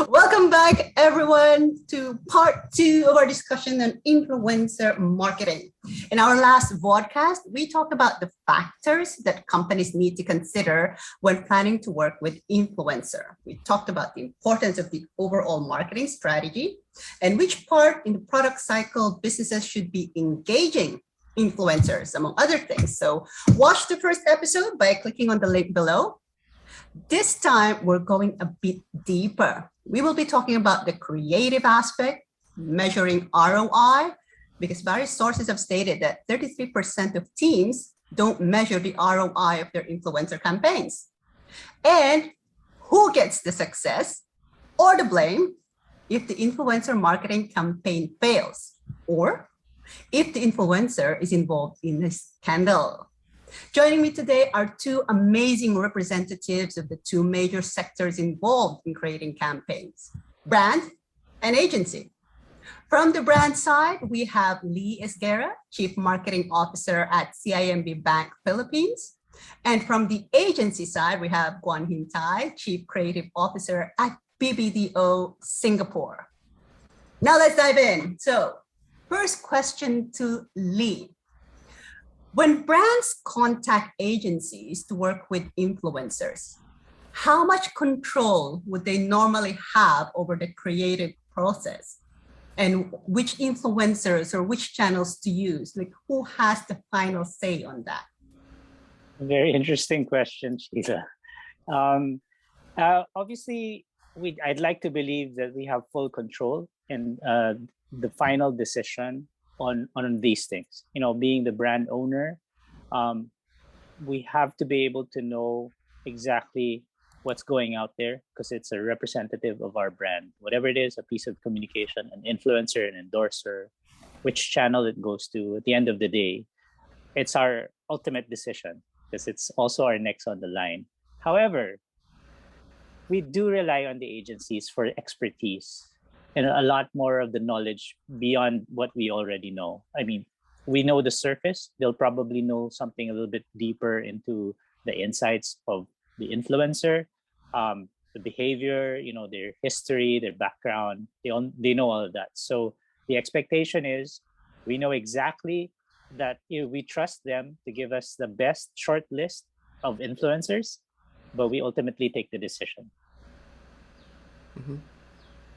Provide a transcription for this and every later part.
Welcome back, everyone, to part 2 of our discussion on influencer marketing. In our last podcast, we talked about the factors that companies need to consider when planning to work with influencer. We talked about the importance of the overall marketing strategy and which part in the product cycle businesses should be engaging influencers, among other things. So watch the first episode by clicking on the link below. This time, we're going a bit deeper. We will be talking about the creative aspect, measuring ROI, because various sources have stated that 33% of teams don't measure the ROI of their influencer campaigns. And who gets the success or the blame if the influencer marketing campaign fails, or if the influencer is involved in a scandal. Joining me today are two amazing representatives of the two major sectors involved in creating campaigns, brand and agency. From the brand side, we have Esguerra, Chief Marketing Officer at CIMB Bank Philippines. And from the agency side, we have Guan, Chief Creative Officer at BBDO Singapore. Now let's dive in. So first question to Lee. When brands contact agencies to work with influencers, how much control would they normally have over the creative process? And which influencers or which channels to use? Like, who has the final say on that? Very interesting question, Sheila. Obviously, I'd like to believe that we have full control and the final decision on these things. You know, being the brand owner, we have to be able to know exactly what's going out there because it's a representative of our brand. Whatever it is, a piece of communication, an influencer, an endorser, which channel it goes to, at the end of the day, it's our ultimate decision because it's also our next on the line. However, we do rely on the agencies for expertise and a lot more of the knowledge beyond what we already know. I mean, we know the surface. They'll probably know something a little bit deeper into the insights of the influencer, the behavior, you know, their history, their background. They know all of that. So the expectation is we know exactly that we trust them to give us the best short list of influencers, but we ultimately take the decision. Mm-hmm.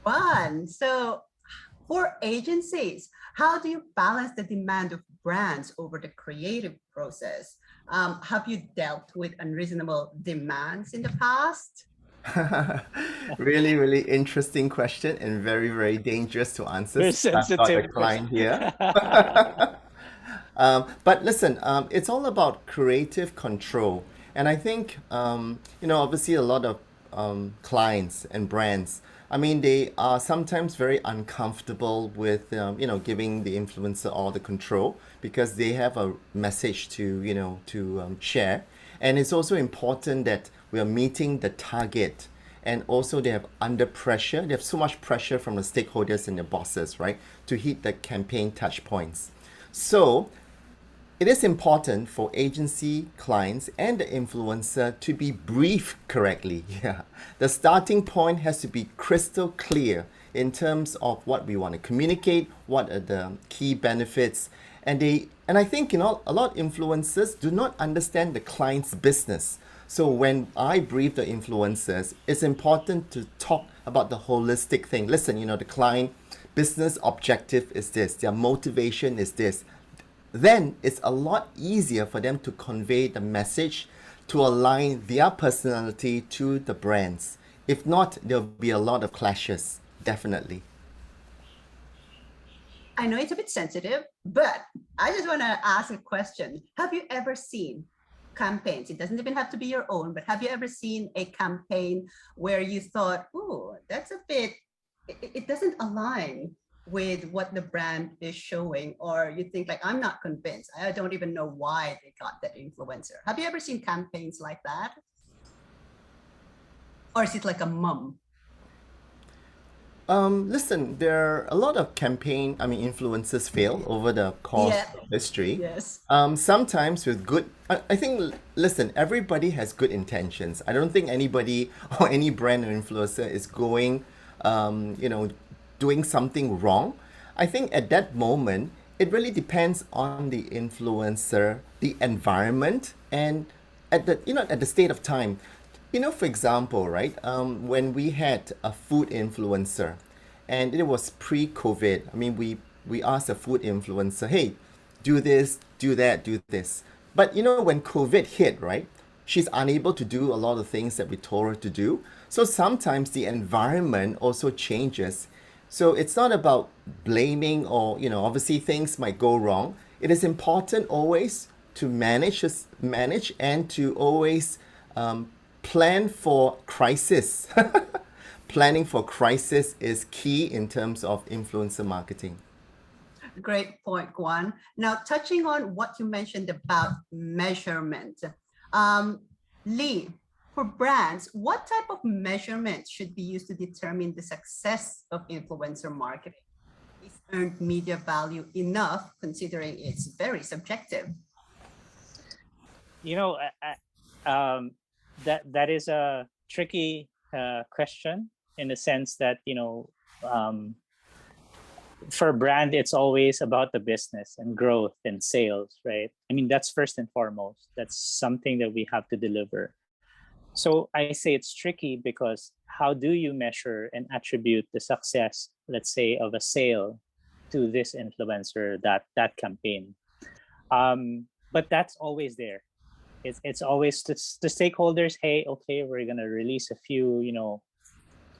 Fun. So for agencies, how do you balance the demand of brands over the creative process? Have you dealt with unreasonable demands in the past? Really, really interesting question and very, very dangerous to answer. Very I've got a client here. But listen, it's all about creative control. And I think, obviously a lot of clients and brands, I mean, they are sometimes very uncomfortable with, giving the influencer all the control because they have a message to share. And it's also important that we are meeting the target. And also they have under pressure. They have so much pressure from the stakeholders and the bosses, right, to hit the campaign touch points. So it is important for agency clients and the influencer to be briefed correctly. Yeah. The starting point has to be crystal clear in terms of what we want to communicate, what are the key benefits. And I think, a lot of influencers do not understand the client's business. So when I brief the influencers, it's important to talk about the holistic thing. Listen, the client business objective is this, their motivation is this. Then it's a lot easier for them to convey the message to align their personality to the brands. If not, there'll be a lot of clashes, definitely. I know it's a bit sensitive, but I just want to ask a question. Have you ever seen campaigns? It doesn't even have to be your own, but have you ever seen a campaign where you thought, oh, that's a bit, it doesn't align with what the brand is showing, or you think like, I'm not convinced. I don't even know why they got that influencer. Have you ever seen campaigns like that? Or is it like a mum? Listen, there are a lot of influencers fail over the course of history. Yes. Sometimes with good, I think, listen, everybody has good intentions. I don't think anybody or any brand or influencer is going you know, doing something wrong. I think at that moment, it really depends on the influencer, the environment, and at the, you know, at the state of time. You know, for example, right, when we had a food influencer, and it was pre-COVID. I mean, we asked a food influencer, hey, do this, do that, do this. But you know, when COVID hit, right, she's unable to do a lot of things that we told her to do. So sometimes the environment also changes. So it's not about blaming or, you know, obviously things might go wrong. It is important always to manage and to always plan for crisis. Planning for crisis is key in terms of influencer marketing. Great point, Guan. Now, touching on what you mentioned about measurement, Lee, for brands, what type of measurement should be used to determine the success of influencer marketing? Is earned media value enough, considering it's very subjective? You know, that is a tricky question, in the sense that, you know, for a brand, it's always about the business and growth and sales, right? I mean, that's first and foremost. That's something that we have to deliver. So I say it's tricky because how do you measure and attribute the success, let's say, of a sale to this influencer, that campaign? But that's always there. It's always to stakeholders. Hey, okay, we're gonna release a few, you know,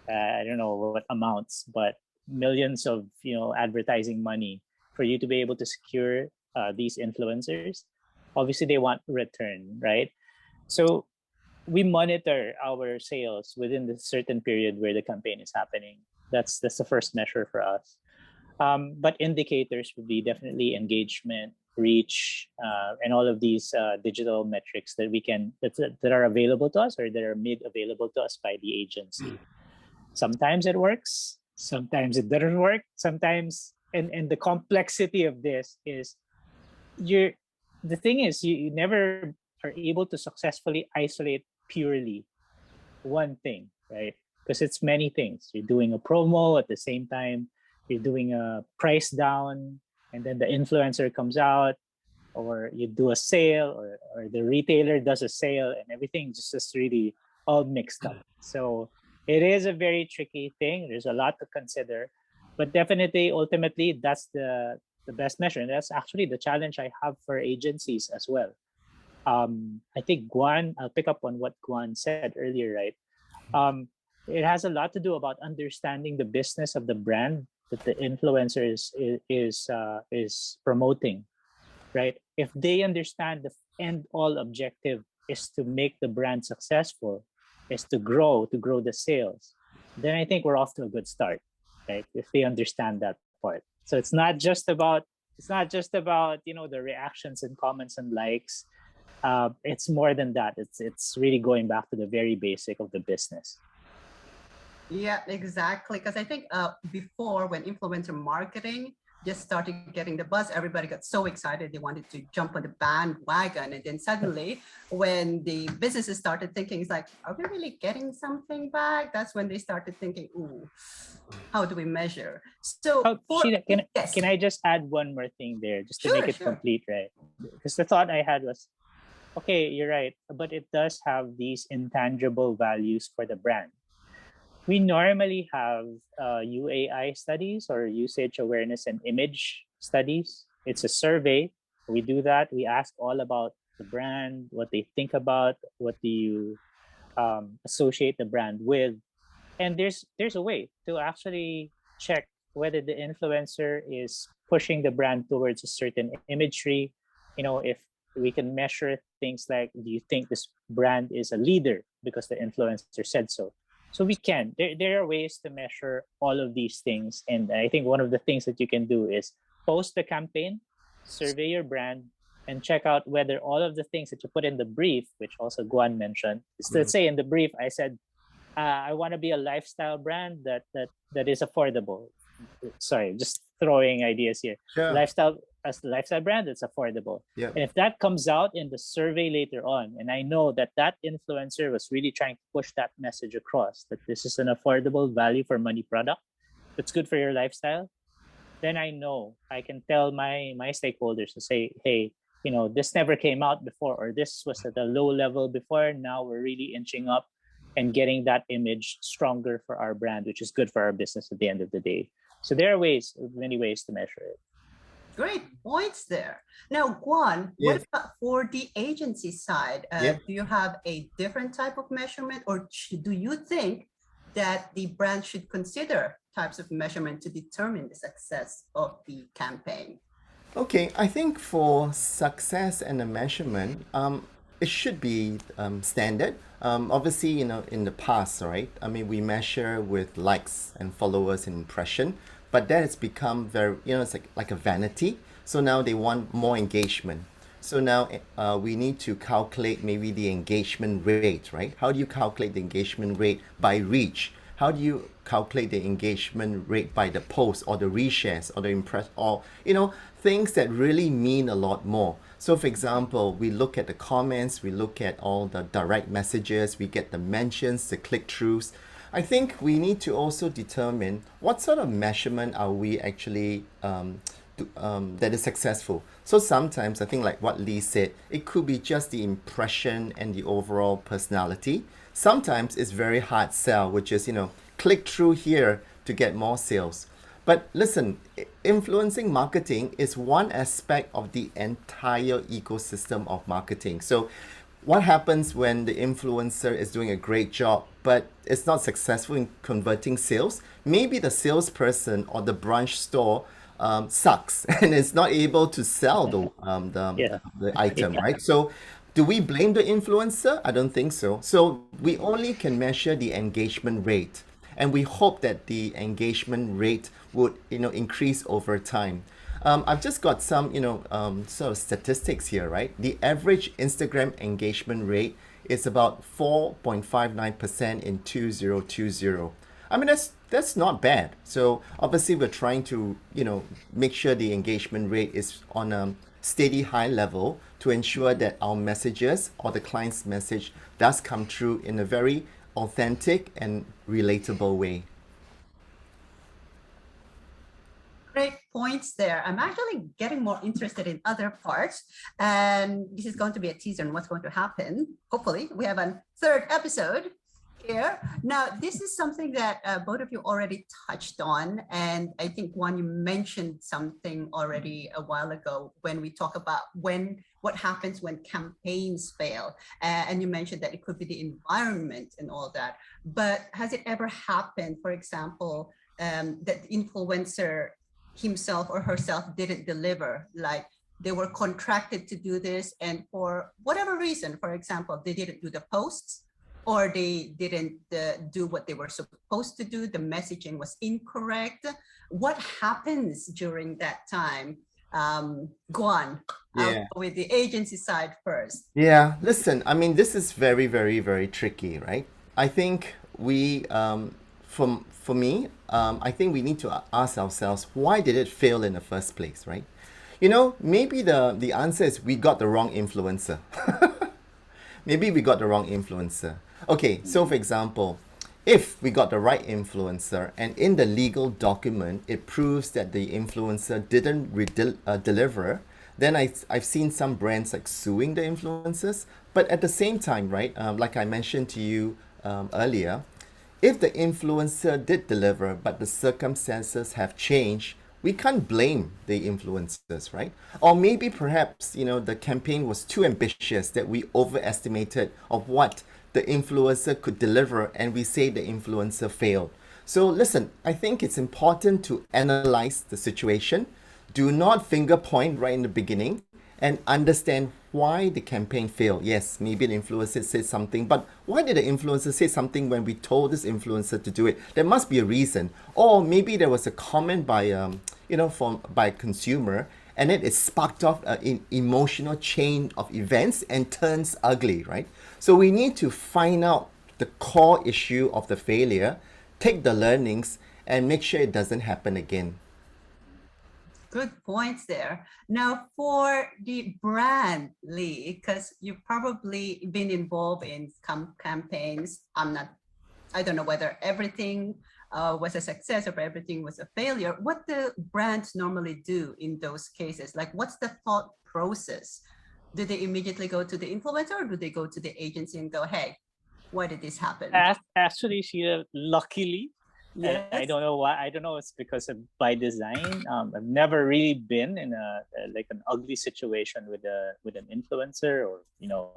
I don't know what amounts, but millions of, you know, advertising money for you to be able to secure these influencers. Obviously, they want return, right? So we monitor our sales within the certain period where the campaign is happening. That's the first measure for us. But indicators would be definitely engagement, reach, and all of these digital metrics that we can that are available to us, or that are made available to us by the agency. Sometimes it works, sometimes it doesn't work. Sometimes, and the complexity of this is, the thing is, you never are able to successfully isolate purely one thing, right? Because it's many things. You're doing a promo at the same time, you're doing a price down, and then the influencer comes out, or you do a sale, or the retailer does a sale, and everything just is really all mixed up. So it is a very tricky thing. There's a lot to consider, but definitely, ultimately, that's the best measure. And that's actually the challenge I have for agencies as well. I think Guan, I'll pick up on what Guan said earlier, right? It has a lot to do about understanding the business of the brand that the influencer is promoting, right? If they understand the end all objective is to make the brand successful, is to grow the sales, then I think we're off to a good start, right? If they understand that part. So it's not just about you know, the reactions and comments and likes. It's more than that. It's really going back to the very basic of the business. Yeah, exactly. Because I think before, when influencer marketing just started getting the buzz, everybody got so excited they wanted to jump on the bandwagon. And then suddenly, when the businesses started thinking, it's like, are we really getting something back? That's when they started thinking, ooh, how do we measure? So, Sheila, yes. can I just add one more thing there, just to make it complete, right? Because the thought I had was, okay, you're right, but it does have these intangible values for the brand. We normally have UAI studies, or usage awareness and image studies. It's a survey. We do that. We ask all about the brand, what they think about, what do you associate the brand with. And there's a way to actually check whether the influencer is pushing the brand towards a certain imagery. You know, if we can measure things like, do you think this brand is a leader because the influencer said so? So we can. There are ways to measure all of these things. And I think one of the things that you can do is post the campaign, survey your brand, and check out whether all of the things that you put in the brief, which also Guan mentioned, is, let's say in the brief, I said, I want to be a lifestyle brand that is affordable. Sorry, just throwing ideas here. Sure. as the lifestyle brand, it's affordable. Yeah. And if that comes out in the survey later on, and I know that that influencer was really trying to push that message across, that this is an affordable value for money product that's good for your lifestyle, then I know I can tell my stakeholders to say, hey, this never came out before, or this was at a low level before. Now we're really inching up and getting that image stronger for our brand, which is good for our business at the end of the day. So there are many ways to measure it. Great points there. Now, Guan, Yes. what about for the agency side? Yep. Do you have a different type of measurement, or do you think that the brand should consider types of measurement to determine the success of the campaign? Okay, I think for success and the measurement, it should be standard. Obviously, in the past, right? I mean, we measure with likes and followers and impression, but that has become very, it's like a vanity. So now they want more engagement. So now we need to calculate maybe the engagement rate, right? How do you calculate the engagement rate by reach? How do you calculate the engagement rate by the post or the reshares or the impress, or things that really mean a lot more. So for example, we look at the comments, we look at all the direct messages, we get the mentions, the click-throughs. I think we need to also determine what sort of measurement are we actually that is successful. So sometimes I think, like what Lee said, it could be just the impression and the overall personality. Sometimes it's very hard sell, which is, click through here to get more sales. But listen, influencing marketing is one aspect of the entire ecosystem of marketing. So what happens when the influencer is doing a great job, but it's not successful in converting sales? Maybe the salesperson or the branch store sucks and is not able to sell the item, right? So do we blame the influencer? I don't think so. So we only can measure the engagement rate, and we hope that the engagement rate would increase over time. I've just got some sort of statistics here, right? The average Instagram engagement rate is about 4.59% in 2020. I mean, that's not bad. So obviously we're trying to make sure the engagement rate is on a steady high level to ensure that our messages or the client's message does come through in a very authentic and relatable way. Great points there. I'm actually getting more interested in other parts, and this is going to be a teaser on what's going to happen. Hopefully we have a third episode here. Now, this is something that both of you already touched on, and I think Guan, you mentioned something already a while ago when we talk about what happens when campaigns fail, and you mentioned that it could be the environment and all that. But has it ever happened, for example, that the influencer himself or herself didn't deliver, like they were contracted to do this, and for whatever reason, for example, they didn't do the posts, or they didn't do what they were supposed to do, the messaging was incorrect? What happens during that time? Guan, with the agency side first. Yeah, listen, I mean, this is very, very, very tricky, right? I think we, for me, I think we need to ask ourselves, why did it fail in the first place, right? Maybe the answer is we got the wrong influencer. Maybe we got the wrong influencer. Okay, so for example, if we got the right influencer and in the legal document, it proves that the influencer didn't deliver, then I've seen some brands like suing the influencers. But at the same time, right, like I mentioned to you earlier, if the influencer did deliver, but the circumstances have changed, we can't blame the influencers, right? Or maybe perhaps, the campaign was too ambitious, that we overestimated of what the influencer could deliver, and we say the influencer failed. So listen, I think it's important to analyze the situation. Do not finger point right in the beginning, and understand why the campaign failed. Yes, maybe the influencer said something, but why did the influencer say something when we told this influencer to do it? There must be a reason. Or maybe there was a comment by by a consumer, and it sparked off an emotional chain of events and turns ugly, right? So we need to find out the core issue of the failure, take the learnings, and make sure it doesn't happen again. Good points there. Now, for the brand, Lee, because you've probably been involved in campaigns. I don't know whether everything was a success or everything was a failure. What do brands normally do in those cases? Like, what's the thought process? Do they immediately go to the influencer, or do they go to the agency and go, hey, why did this happen? Actually, Sheila, luckily, Yes. I don't know why. I don't know. It's because of by design. I've never really been in like an ugly situation with an influencer or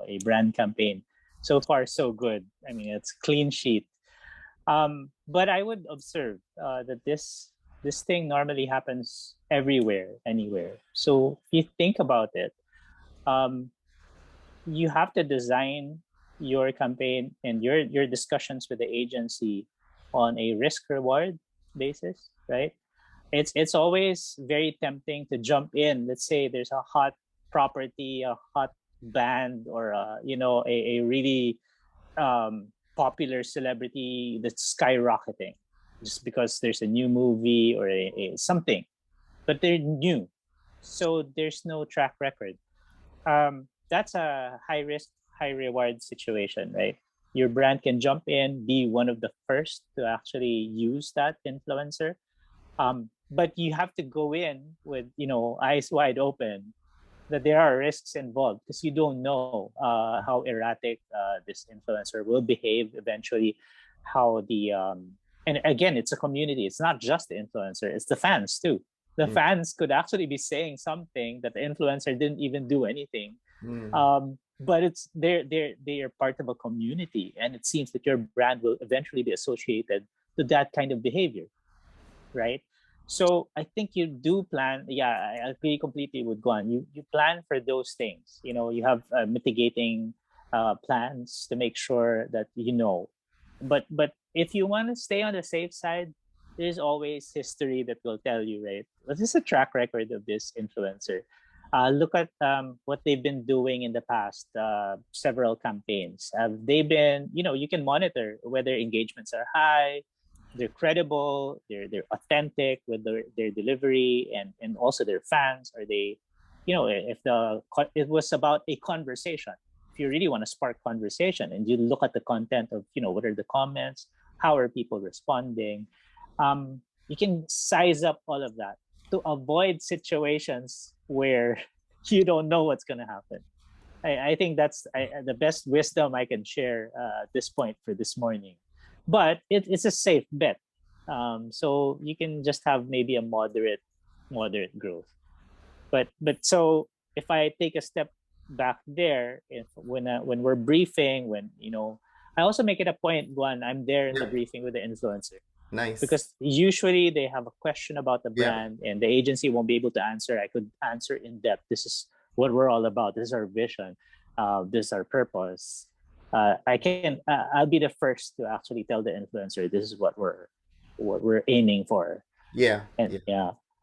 a brand campaign. So far, so good. I mean, it's clean sheet. But I would observe that this thing normally happens everywhere, anywhere. So if you think about it, you have to design your campaign and your discussions with the agency on a risk reward basis, right? It's always very tempting to jump in. Let's say there's a hot property, a hot band, or a really popular celebrity that's skyrocketing just because there's a new movie or something, but they're new, so there's no track record. That's a high risk, high reward situation, right? Your brand can jump in, be one of the first to actually use that influencer. But you have to go in with, eyes wide open that there are risks involved because you don't know how erratic this influencer will behave eventually, how and again, it's a community. It's not just the influencer, it's the fans too. The fans could actually be saying something that the influencer didn't even do anything. But they are part of a community, and it seems that your brand will eventually be associated to that kind of behavior, right? So I think you do plan. Yeah, I agree completely with Guan. You plan for those things. You have mitigating plans to make sure that But if you want to stay on the safe side, there's always history that will tell you, right? What is the track record of this influencer? Look at what they've been doing in the past several campaigns. Have they been, you can monitor whether engagements are high, they're credible, they're authentic with their delivery, and also their fans. Are they, if it was about a conversation, if you really want to spark conversation and you look at the content of, what are the comments, how are people responding, you can size up all of that to avoid situations where you don't know what's going to happen. I think that's the best wisdom I can share at this point for this morning. But it's a safe bet. So you can just have maybe a moderate growth. But so if I take a step back there, when we're briefing, I also make it a point, Guan, I'm there in the briefing with the influencer. Nice. Because usually they have a question about the brand and the agency won't be able to answer. I could answer in depth. This is what we're all about. This is our vision. This is our purpose. I'll be the first to actually tell the influencer this is what we're aiming for.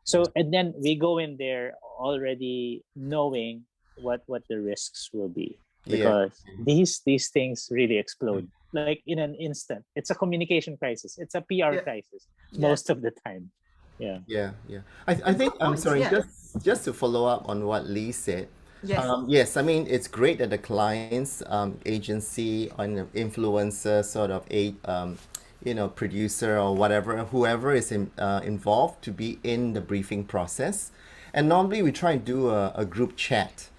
So and then we go in there already knowing what the risks will be, because these things really explode like in an instant. It's a communication crisis. It's a PR crisis most of the time. I think I'm sorry, just to follow up on what Lee said. Yes. I mean, it's great that the clients, agency, or an influencer, sort of a producer or whatever, whoever is involved, to be in the briefing process. And normally we try and do a group chat,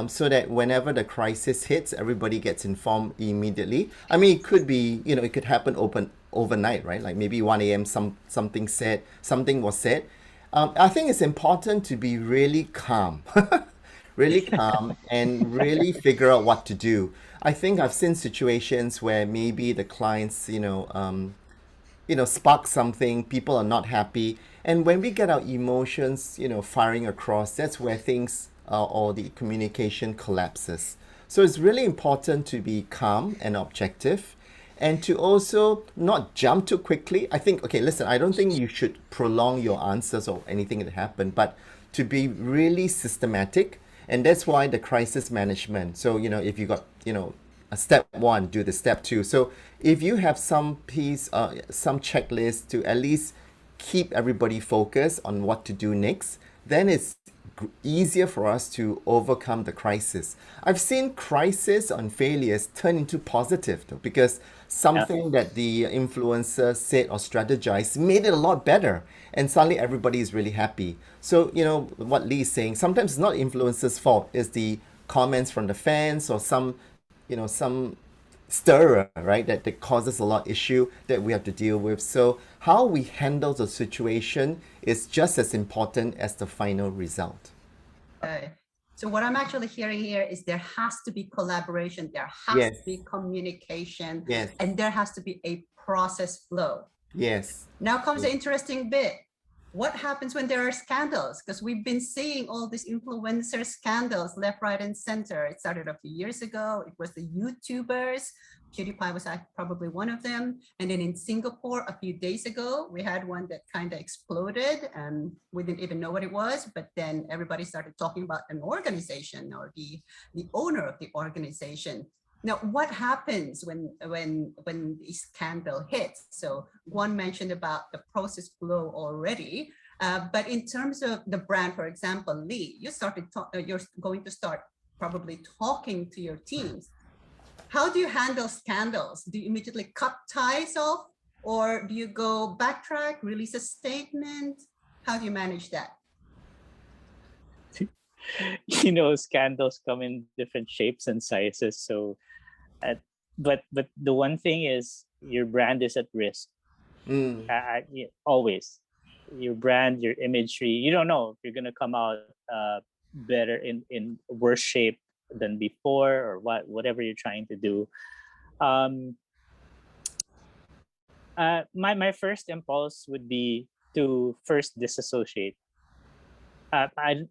so that whenever the crisis hits, everybody gets informed immediately. I mean, it could be, it could happen overnight, right? Like maybe 1 a.m. something was said. I think it's important to be really calm. Really calm and really figure out what to do. I think I've seen situations where maybe the clients, spark something, people are not happy. And when we get our emotions, firing across, that's where things or the communication collapses. So it's really important to be calm and objective, and to also not jump too quickly. I think, okay, listen, I don't think you should prolong your answers or anything that happened, but to be really systematic. And that's why the crisis management. So, if you got, a step 1, do the step 2. So if you have some checklist to at least keep everybody focused on what to do next, then it's easier for us to overcome the crisis. I've seen crisis on failures turn into positive though, because Yeah. something that the influencer said or strategized made it a lot better, and suddenly everybody is really happy. So, what Lee's saying, sometimes it's not influencers' fault, it's the comments from the fans or some stirrer, right? That causes a lot of issue that we have to deal with. So how we handle the situation is just as important as the final result. Okay. So what I'm actually hearing here is there has to be collaboration, there has Yes. to be communication, Yes. and there has to be a process flow. Yes. Now comes the interesting bit. What happens when there are scandals? Because we've been seeing all these influencer scandals left, right, and center. It started a few years ago. It was the YouTubers. PewDiePie was probably one of them. And then in Singapore, a few days ago, we had one that kind of exploded and we didn't even know what it was. But then everybody started talking about an organization or the owner of the organization. Now, what happens when the scandal hits? So one mentioned about the process flow already, but in terms of the brand, for example, Lee, you're going to start probably talking to your teams. How do you handle scandals? Do you immediately cut ties off, or do you go backtrack, release a statement? How do you manage that? Scandals come in different shapes and sizes. So, but the one thing is your brand is at risk. Always, your brand, your imagery. You don't know if you're gonna come out better in worse shape than before, or whatever you're trying to do. My first impulse would be to first disassociate.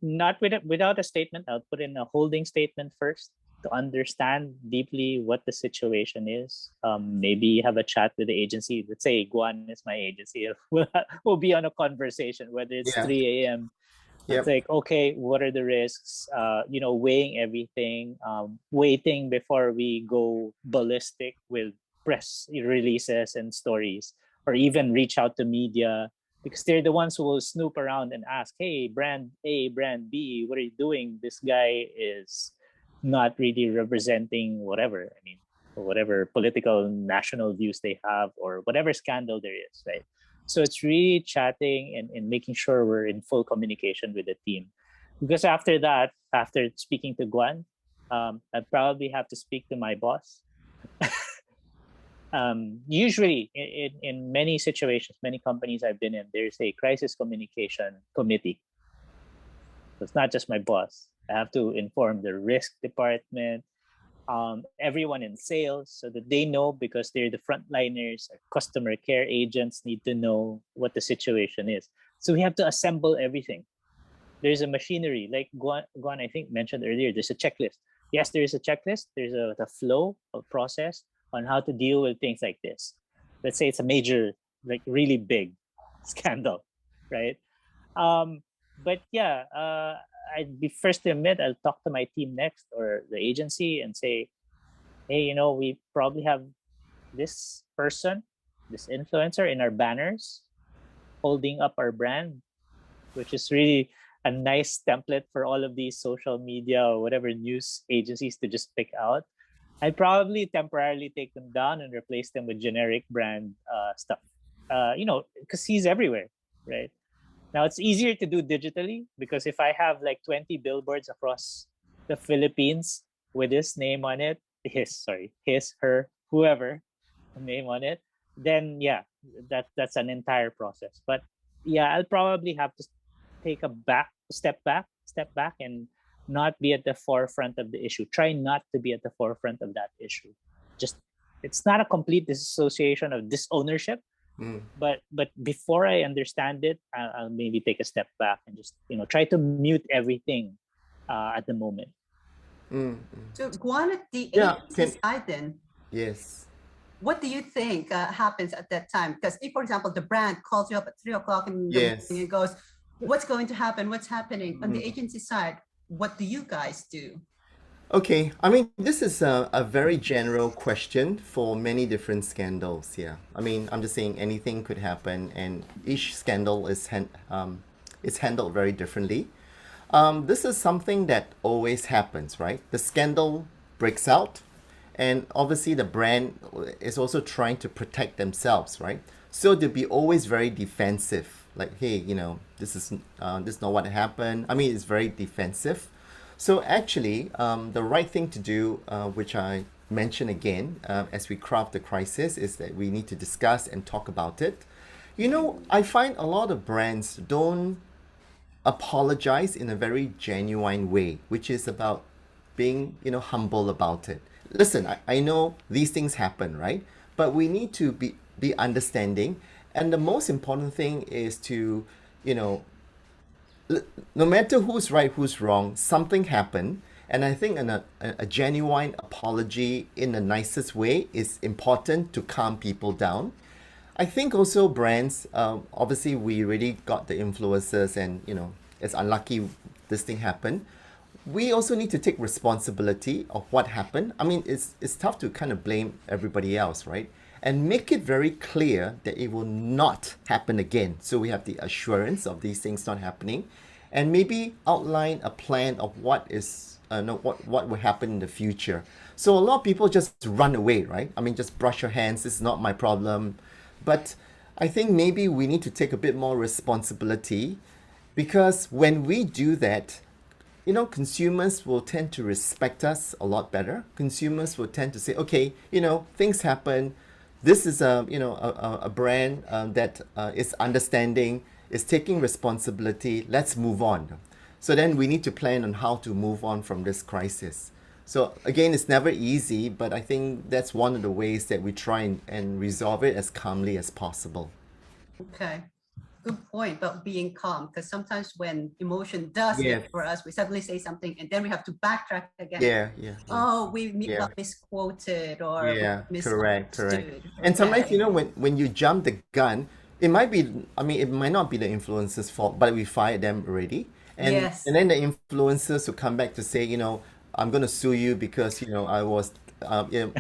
Not without a statement. I'll put in a holding statement first to understand deeply what the situation is. Maybe have a chat with the agency. Let's say Guan is my agency. We'll be on a conversation, whether it's 3 a.m. It's like, okay, what are the risks? Weighing everything, waiting before we go ballistic with press releases and stories, or even reach out to media, because they're the ones who will snoop around and ask, hey, brand A, brand B, what are you doing? This guy is not really representing whatever, whatever political national views they have, or whatever scandal there is, right? So it's really chatting and making sure we're in full communication with the team. Because after that, after speaking to Guan, I'd probably have to speak to my boss. Usually, in many situations, many companies I've been in, there's a crisis communication committee. So it's not just my boss. I have to inform the risk department, everyone in sales, so that they know, because they're the frontliners. Our customer care agents need to know what the situation is. So we have to assemble everything. There's a machinery, like Guan I think mentioned earlier, there's a checklist. Yes, there is a checklist. There's a flow of process on how to deal with things like this. Let's say it's a major, like really big scandal, right? But yeah, I'd be first to admit, I'll talk to my team next, or the agency, and say, hey, we probably have this person, this influencer in our banners holding up our brand, which is really a nice template for all of these social media or whatever news agencies to just pick out. I'd probably temporarily take them down and replace them with generic brand stuff, because he's everywhere, right? Now, it's easier to do digitally, because if I have like 20 billboards across the Philippines with his name on it, his, her, whoever, name on it, then yeah, that's an entire process. But yeah, I'll probably have to take a step back, and not be at the forefront of the issue. Try not to be at the forefront of that issue. Just, it's not a complete disassociation of disownership, but before I understand it, I'll maybe take a step back and just try to mute everything at the moment. So Guan, at the agency side then, yes, what do you think happens at that time? Because if, for example, the brand calls you up at 3 o'clock in the morning and goes, what's going to happen? What's happening? On the agency side, what do you guys do? Okay, this is a very general question for many different scandals here. I'm just saying anything could happen, and each scandal is it's handled very differently. This is something that always happens, right? The scandal breaks out, and obviously the brand is also trying to protect themselves, right? So they'll be always very defensive, like, hey, this is not what happened. I mean, it's very defensive. So actually, the right thing to do, which I mention again as we craft the crisis, is that we need to discuss and talk about it. I find a lot of brands don't apologize in a very genuine way, which is about being, humble about it. Listen, I know these things happen, right? But we need to be understanding. And the most important thing is to, you know, no matter who's right, who's wrong, something happened. And I think a genuine apology in the nicest way is important to calm people down. I think also brands, obviously we really got the influencers and, it's unlucky this thing happened. We also need to take responsibility of what happened. I mean, it's tough to kind of blame everybody else, right? And make it very clear that it will not happen again. So we have the assurance of these things not happening, and maybe outline a plan of what is no, what will happen in the future. So a lot of people just run away, right? I mean, just brush your hands. This is not my problem. But I think maybe we need to take a bit more responsibility, because when we do that, consumers will tend to respect us a lot better. Consumers will tend to say, okay, things happen. This is a brand that is understanding, is taking responsibility. Let's move on. So then we need to plan on how to move on from this crisis. So again, it's never easy, but I think that's one of the ways that we try and resolve it as calmly as possible. Okay. Good point about being calm, because sometimes when emotion does hit for us, we suddenly say something and then we have to backtrack again. Yeah. Oh, we got misquoted or correct. misunderstood. And sometimes, Okay. when you jump the gun, it might be, I mean, it might not be the influencer's fault, but we fired them already. And Yes. and then the influencers will come back to say, I'm going to sue you because, I was, what I'm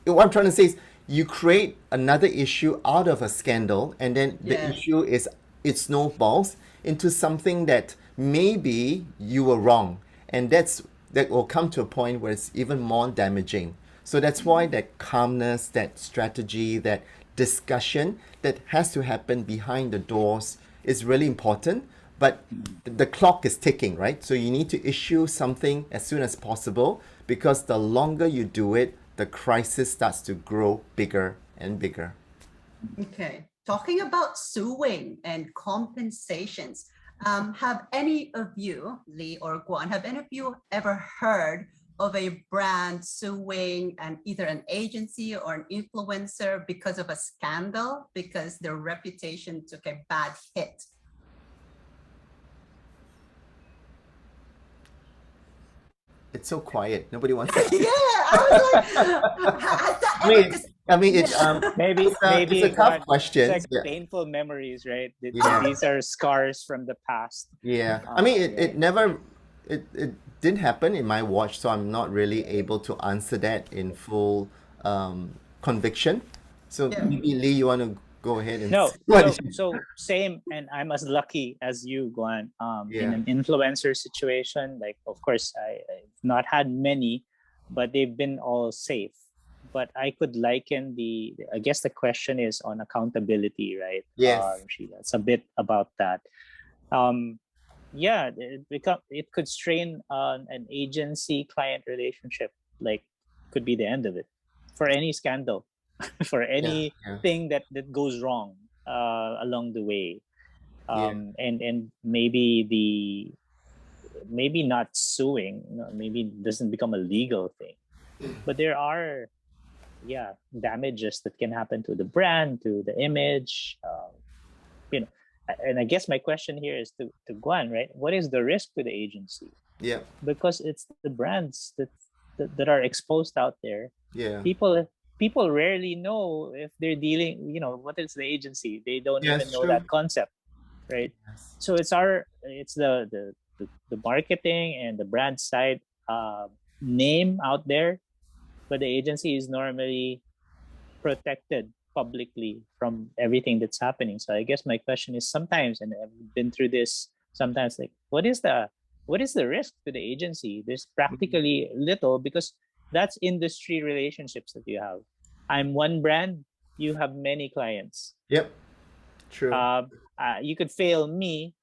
trying to say is, you create another issue out of a scandal, and then the Yes. issue is, it snowballs into something that maybe you were wrong, and that will come to a point where it's even more damaging. So that's why that calmness, that strategy, that discussion that has to happen behind the doors is really important. But the clock is ticking, right? So you need to issue something as soon as possible, because the longer you do it, the crisis starts to grow bigger and bigger. Okay. Talking about suing and compensations, have any of you, Lee or Guan, have any of you ever heard of a brand suing either an agency or an influencer because of a scandal, because their reputation took a bad hit? It's so quiet. Nobody wants to. Yeah, I was like, has that I mean, ever- Maybe it's a tough Guan, question. it's like Yeah. painful memories, right? Yeah. These are scars from the past. Yeah. I mean, it Right. never, it didn't happen in my watch, so I'm not really able to answer that in full conviction. So Yeah. maybe Lee, you want to go ahead and No, say what so same, and I'm as lucky as you, Guan. In Yeah. an influencer situation, like of course I've not had many, but they've been all safe. But I could liken I guess the question is on accountability, right? Yes. Sheila, it's a bit about that. Yeah, it could strain an agency client relationship. Like, could be the end of it for any scandal, for Yeah. anything that goes wrong along the way. Yeah. And maybe not suing, maybe it doesn't become a legal thing, but there are damages that can happen to the brand, to the image. And I guess my question here is to Guan, right? What is the risk to the agency? Yeah. Because it's the brands that are exposed out there. Yeah. People rarely know if they're dealing, what is the agency? They don't Yes, even know true. that concept, right? Yes. So it's the marketing and the brand side name out there, but the agency is normally protected publicly from everything that's happening. So I guess my question is sometimes, and I've been through this sometimes, like what is the risk to the agency? There's practically little, because that's industry relationships that you have. I'm one brand, you have many clients. Yep. True. You could fail me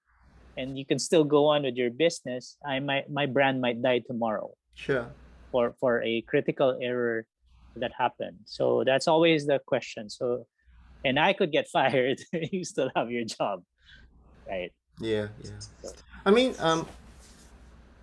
and you can still go on with your business. My brand might die tomorrow. Sure. For a critical error that happened. So that's always the question. So, and I could get fired. You still have your job, right? Yeah. I mean,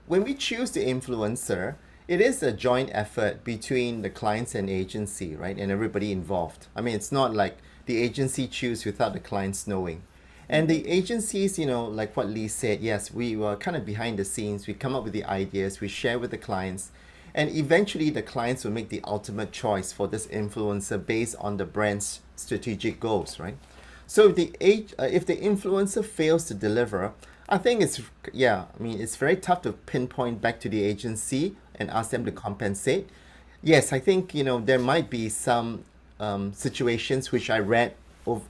when we choose the influencer, it is a joint effort between the clients and agency, right? And everybody involved. I mean, it's not like the agency choose without the clients knowing. And the agencies, like what Lee said, yes, we were kind of behind the scenes. We come up with the ideas, we share with the clients, and eventually the clients will make the ultimate choice for this influencer based on the brand's strategic goals, right? So if the influencer fails to deliver, I think it's very tough to pinpoint back to the agency and ask them to compensate. Yes, I think, there might be some situations which I read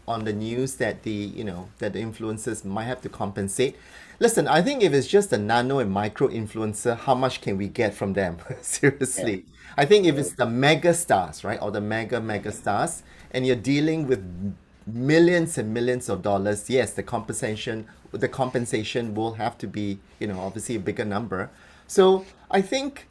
on the news that the influencers might have to compensate. Listen, I think if it's just a nano and micro influencer, how much can we get from them? Seriously. I think if it's the mega stars, right, or the mega stars, and you're dealing with millions and millions of dollars, yes, the compensation will have to be, obviously a bigger number. So I think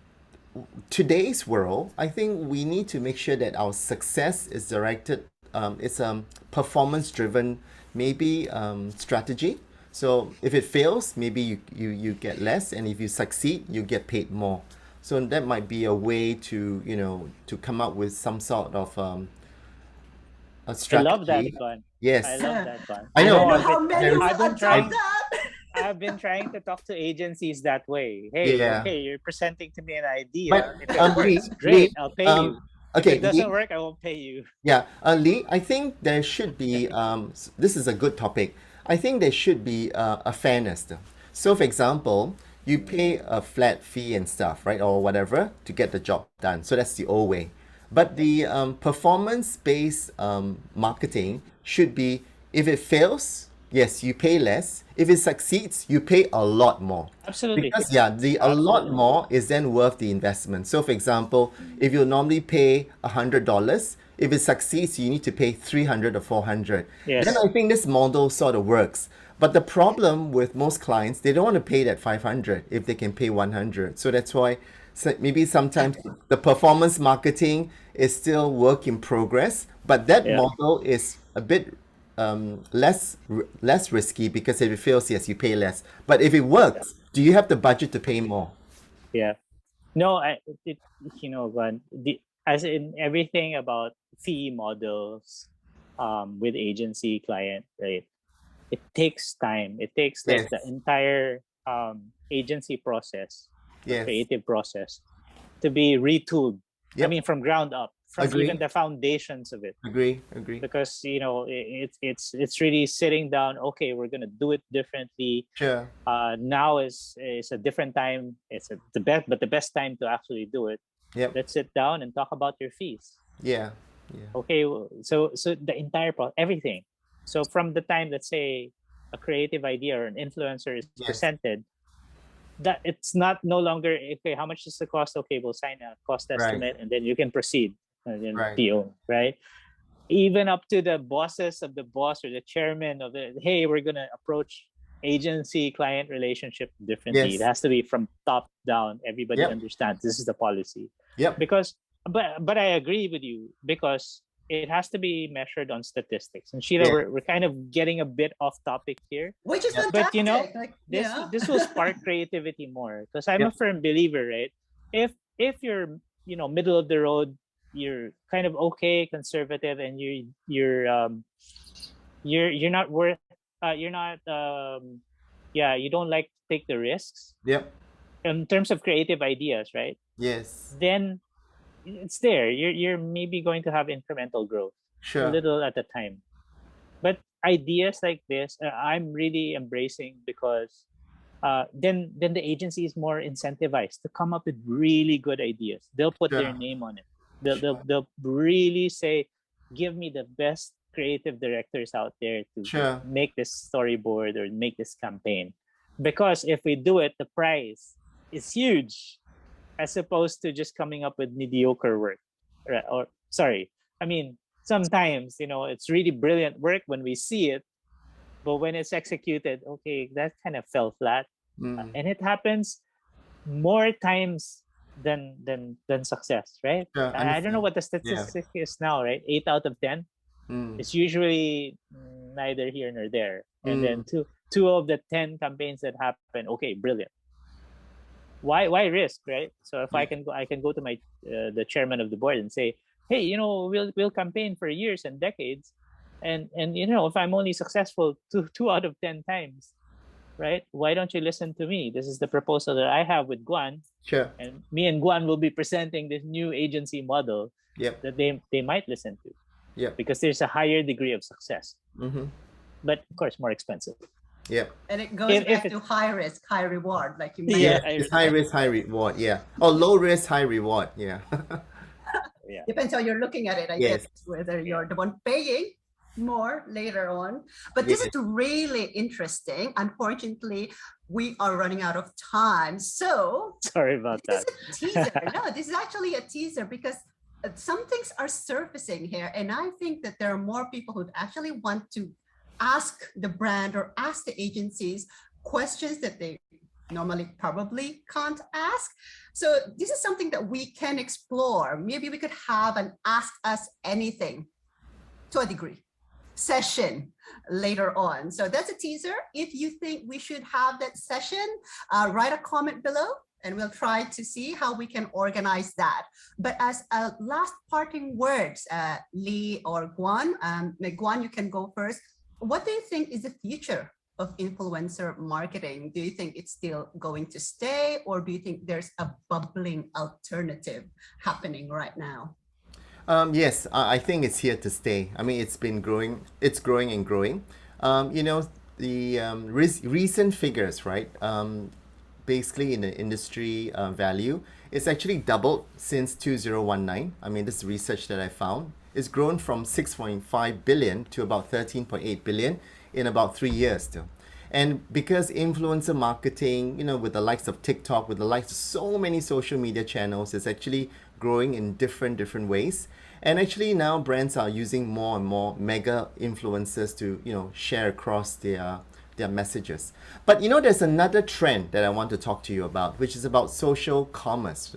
today's world, I think we need to make sure that our success is directed. It's a performance driven, maybe strategy. So if it fails, maybe you get less, and if you succeed, you get paid more. So that might be a way to to come up with some sort of a strategy. I love that, Guan. Yes. I love that, Guan. I know. How many will adopt that? I've been trying to talk to agencies that way. Hey, Yeah. okay, you're presenting to me an idea. But, if it works, great, I'll pay you. Okay, if it doesn't Lee, work, I won't pay you. Yeah, Lee, I think there should be, this is a good topic. I think there should be a fairness. So, for example, you pay a flat fee and stuff, right, or whatever, to get the job done. So that's the old way. But the performance-based marketing should be, if it fails, yes, you pay less. If it succeeds, you pay a lot more. Absolutely. Because a lot more is then worth the investment. So for example, if you normally pay $100, if it succeeds, you need to pay 300 or 400. Yes. Then I think this model sort of works. But the problem with most clients, they don't want to pay that 500 if they can pay 100. So that's why maybe sometimes the performance marketing is still work in progress, but that model is a bit less risky, because if it fails, yes, you pay less. But if it works, do you have the budget to pay more? Yeah. No, Guan, as in everything about fee models with agency client, right? It takes time. It takes like the entire agency process, creative process, to be retooled. I mean, from ground up, from even the foundations of it. Agree. Because it's really sitting down. Okay, we're gonna do it differently. Sure. Now is a different time. It's the best time to actually do it. Yep. Let's sit down and talk about your fees. Yeah. Okay. So the entire everything. So from the time, let's say, a creative idea or an influencer is presented, that it's no longer, okay, how much is the cost? Okay, we'll sign a cost estimate, and then you can proceed and then PO, right? Even up to the bosses of the boss or the chairman of hey, we're going to approach agency client relationship differently. It has to be from top down. Everybody understands this is the policy. Because, but I agree with you, because it has to be measured on statistics. And Sheila, we're kind of getting a bit off topic here. Which is fantastic. But this will spark creativity more, because I'm a firm believer, right? If you're middle of the road, you're kind of okay, conservative, and you're not worth you don't like to take the risks. In terms of creative ideas, right? Yes. Then it's there. You're maybe going to have incremental growth, a little at a time. But ideas like this, I'm really embracing, because then the agency is more incentivized to come up with really good ideas. They'll put their name on it. They'll really say, give me the best creative directors out there to Sure. make this storyboard or make this campaign. Because if we do it, the prize is huge, as opposed to just coming up with mediocre work. Or sorry, I mean, sometimes, it's really brilliant work when we see it, but when it's executed, okay, that kind of fell flat. And it happens more times than success, right? Sure. I don't know Understand. what the Yeah. statistic is now, right? 8 out of 10. It's usually neither here nor there. And then two of the 10 campaigns that happen, okay, brilliant. Why risk, right? So if I can go to my the chairman of the board and say, hey, we'll campaign for years and decades, and if I'm only successful two out of 10 times, right? Why don't you listen to me? This is the proposal that I have with Guan. Sure. And me and Guan will be presenting this new agency model that they might listen to. Yeah. Because there's a higher degree of success. But of course, more expensive. Yeah. And it goes back to high risk, high reward, like you mentioned. Yeah, it's high risk, high reward. Yeah. Or low risk, high reward. Yeah. Yeah. Depends how you're looking at it, I guess, whether you're the one paying more later on. But this is really interesting. Unfortunately, we are running out of time. So sorry about that. This is a teaser. No, this is actually a teaser because some things are surfacing here. And I think that there are more people who actually want to ask the brand or ask the agencies questions that they normally probably can't ask. So this is something that we can explore. Maybe we could have an Ask Us Anything, to a degree, session later on. So that's a teaser. If you think we should have that session, write a comment below and we'll try to see how we can organize that. But as a last parting words, Lee or Guan, Guan, you can go first. What do you think is the future of influencer marketing? Do you think it's still going to stay, or do you think there's a bubbling alternative happening right now? Yes, I think it's here to stay. I mean, it's been growing. It's growing and growing. The recent figures, right? Basically, in the industry value, it's actually doubled since 2019. I mean, this research that I found. It's grown from 6.5 billion to about 13.8 billion in about 3 years still. And because influencer marketing, with the likes of TikTok, with the likes of so many social media channels, is actually growing in different ways. And actually now brands are using more and more mega influencers to, share across their messages. But there's another trend that I want to talk to you about, which is about social commerce.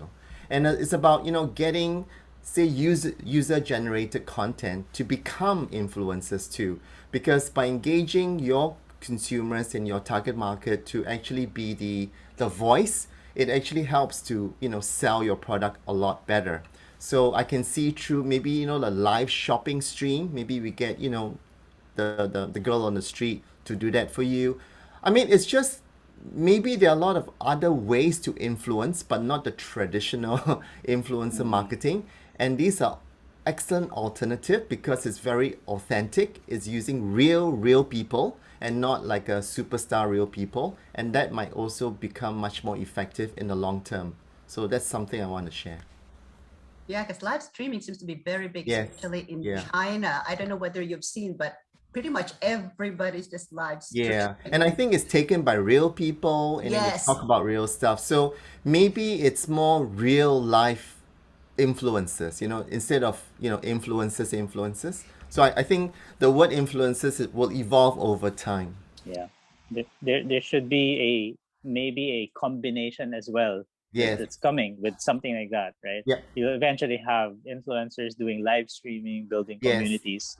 And it's about, getting say user generated content to become influencers too, because by engaging your consumers in your target market to actually be the voice, it actually helps to sell your product a lot better. So I can see through maybe the live shopping stream, maybe we get the girl on the street to do that for you. I mean, it's just maybe there are a lot of other ways to influence, but not the traditional influencer marketing. And these are excellent alternative because it's very authentic. It's using real people and not like a superstar real people. And that might also become much more effective in the long term. So that's something I want to share. Yeah, because live streaming seems to be very big, especially in China. I don't know whether you've seen, but pretty much everybody's just live streaming. Yeah, and I think it's taken by real people and then they talk about real stuff. So maybe it's more real life influencers, instead of, influencers. So I think the word influencers will evolve over time. Yeah. There should be maybe a combination as well. Yes. That's coming with something like that, right? Yeah. You eventually have influencers doing live streaming, building communities,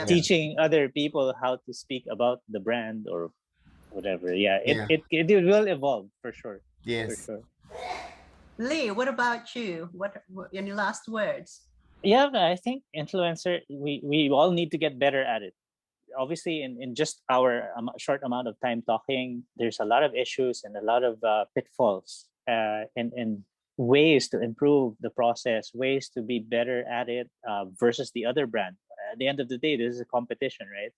teaching other people how to speak about the brand or whatever. It will evolve for sure. Yes. For sure. Lee, what about you? What any last words? Yeah, I think influencer, we all need to get better at it. Obviously, in just our short amount of time talking, there's a lot of issues and a lot of pitfalls and ways to improve the process, ways to be better at it versus the other brand. At the end of the day, this is a competition, right?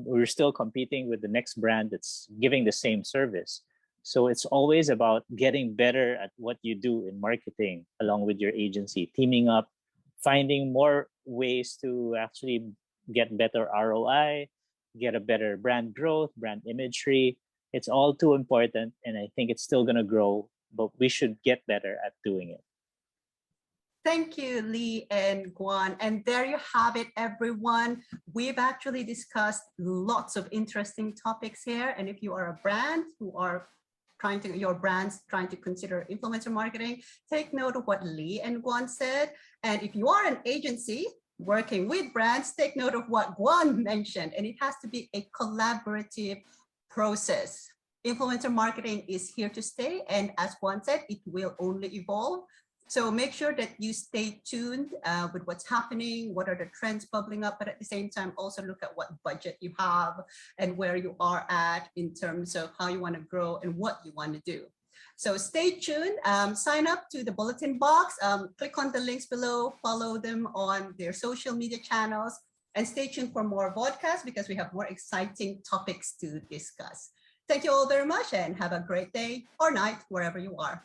We're still competing with the next brand that's giving the same service. So it's always about getting better at what you do in marketing along with your agency, teaming up, finding more ways to actually get better ROI, get a better brand growth, brand imagery. It's all too important, and I think it's still going to grow, but we should get better at doing it. Thank you, Lee and Guan. And there you have it, everyone. We've actually discussed lots of interesting topics here. And if you are a brand who are your brand's trying to consider influencer marketing, take note of what Lee and Guan said. And if you are an agency working with brands, take note of what Guan mentioned. And it has to be a collaborative process. Influencer marketing is here to stay. And as Guan said, it will only evolve. So make sure that you stay tuned with what's happening, what are the trends bubbling up, but at the same time, also look at what budget you have and where you are at in terms of how you want to grow and what you want to do. So stay tuned, sign up to the bulletin box, click on the links below, follow them on their social media channels, and stay tuned for more podcasts because we have more exciting topics to discuss. Thank you all very much and have a great day or night wherever you are.